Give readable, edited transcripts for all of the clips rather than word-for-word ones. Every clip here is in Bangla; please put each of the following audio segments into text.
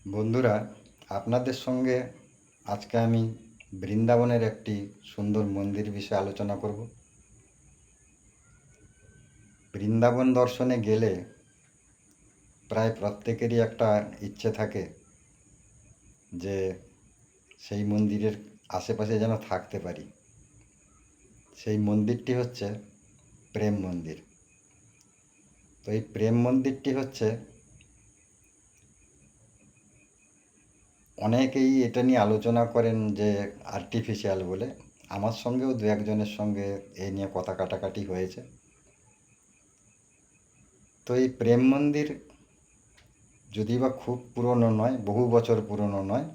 বন্ধুরা, আপনাদের সঙ্গে আজকে আমি বৃন্দাবনের একটি সুন্দর মন্দির বিষয়ে আলোচনা করব। বৃন্দাবন দর্শনে গেলে প্রায় প্রত্যেকেরই একটা ইচ্ছে থাকে যে সেই মন্দিরের আশেপাশে যেন থাকতে পারি। সেই মন্দিরটি হচ্ছে প্রেম মন্দির। তো এই প্রেম মন্দিরটি হচ্ছে, অনেকেই এটা নিয়ে আলোচনা করেন যে আর্টিফিশিয়াল বলে। আমার সঙ্গেও দু একজনের সঙ্গে এই নিয়ে কথা কাটাকাটি হয়েছে। তো এই প্রেম মন্দির যদি বা খুব পুরনো নয়, বহু বছর পুরনো নয়,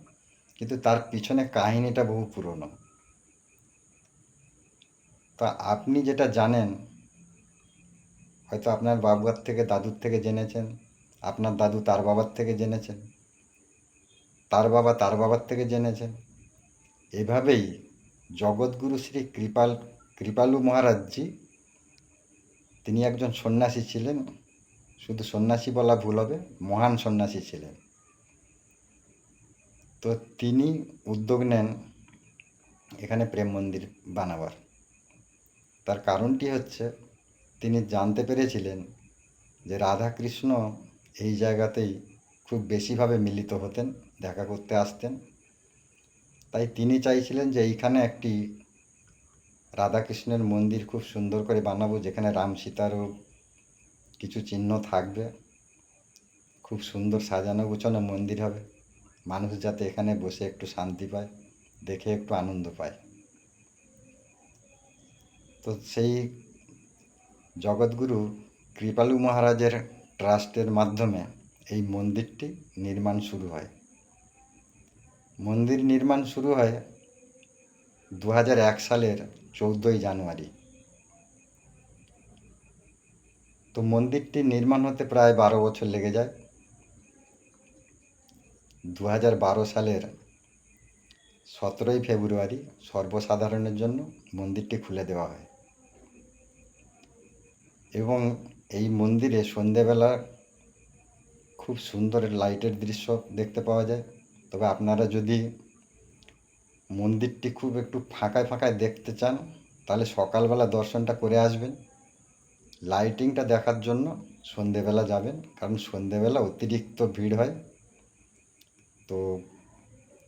কিন্তু তার পিছনে কাহিনীটা বহু পুরনো। তা আপনি যেটা জানেন, হয়তো আপনার বাবার থেকে দাদুর থেকে জেনেছেন, আপনার দাদু তার বাবার থেকে জেনেছেন, তার বাবা তার বাবার থেকে জেনেছেন। এভাবেই জগৎগুরু শ্রী কৃপালু মহারাজজি, তিনি একজন সন্ন্যাসী ছিলেন। শুধু সন্ন্যাসী বলা ভুল হবে, মহান সন্ন্যাসী ছিলেন। তো তিনি উদ্যোগ নেন এখানে প্রেম মন্দির বানাবার। তার কারণটি হচ্ছে, তিনি জানতে পেরেছিলেন যে রাধাকৃষ্ণ এই জায়গাতেই খুব বেশিভাবে মিলিত হতেন, দেখা করতে আসতেন। তাই তিনি চাইছিলেন যে এইখানে একটি রাধাকৃষ্ণের মন্দির খুব সুন্দর করে বানাবো, যেখানে রাম সীতারও কিছু চিহ্ন থাকবে। খুব সুন্দর সাজানো গোছানো মন্দির হবে, মানুষ যাতে এখানে বসে একটু শান্তি পায়, দেখে একটু আনন্দ পায়। তো সেই জগৎগুরু কৃপালু মহারাজের ট্রাস্টের মাধ্যমে এই মন্দিরটি নির্মাণ শুরু হয়। মন্দির নির্মাণ শুরু হয় 2001 সালের 14ই জানুয়ারি। তো মন্দিরটি নির্মাণ হতে প্রায় 12 বছর লেগে যায়। 2012 সালের 17ই ফেব্রুয়ারি সর্বসাধারণের জন্য মন্দিরটি খুলে দেওয়া হয়। এবং এই মন্দিরে সন্ধেবেলা খুব সুন্দর লাইটের দৃশ্য দেখতে পাওয়া যায়। তবে আপনারা যদি মন্দিরটি খুব একটু ফাঁকায় ফাঁকায় দেখতে চান, তাহলে সকালবেলা দর্শনটা করে আসবেন। লাইটিংটা দেখার জন্য সন্ধেবেলা যাবেন, কারণ সন্ধেবেলা অতিরিক্ত ভিড় হয়। তো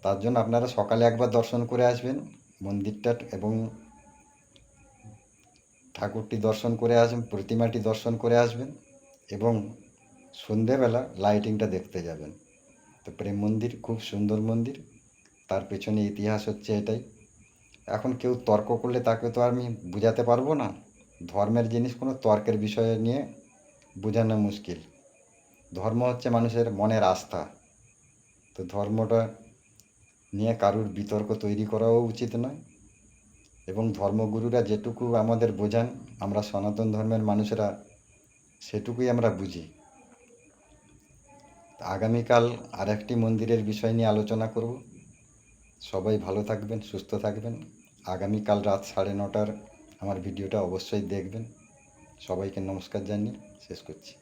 তার জন্য আপনারা সকালে একবার দর্শন করে আসবেন মন্দিরটার, এবং ঠাকুরটি দর্শন করে আসবেন, প্রতিমাটি দর্শন করে আসবেন, এবং সন্ধেবেলা লাইটিংটা দেখতে যাবেন। তো প্রেম মন্দির খুব সুন্দর মন্দির। তার পেছনে ইতিহাস হচ্ছে এটাই। এখন কেউ তর্ক করলে তাকে তো আমি বুঝাতে পারবো না। ধর্মের জিনিস কোনো তর্কের বিষয় নিয়ে বোঝানো মুশকিল। ধর্ম হচ্ছে মানুষের মনের আস্থা। তো ধর্মটা নিয়ে কারুর বিতর্ক তৈরি করাও উচিত নয়। এবং ধর্মগুরুরা যেটুকু আমাদের বোঝান, আমরা সনাতন ধর্মের মানুষেরা সেটুকুই আমরা বুঝি। আগামীকাল আরেকটি মন্দিরের বিষয় নিয়ে আলোচনা করব। সবাই ভালো থাকবেন, সুস্থ থাকবেন। আগামীকাল রাত 9:30টার আমার ভিডিওটা অবশ্যই দেখবেন। সবাইকে নমস্কার জানিয়ে শেষ করছি।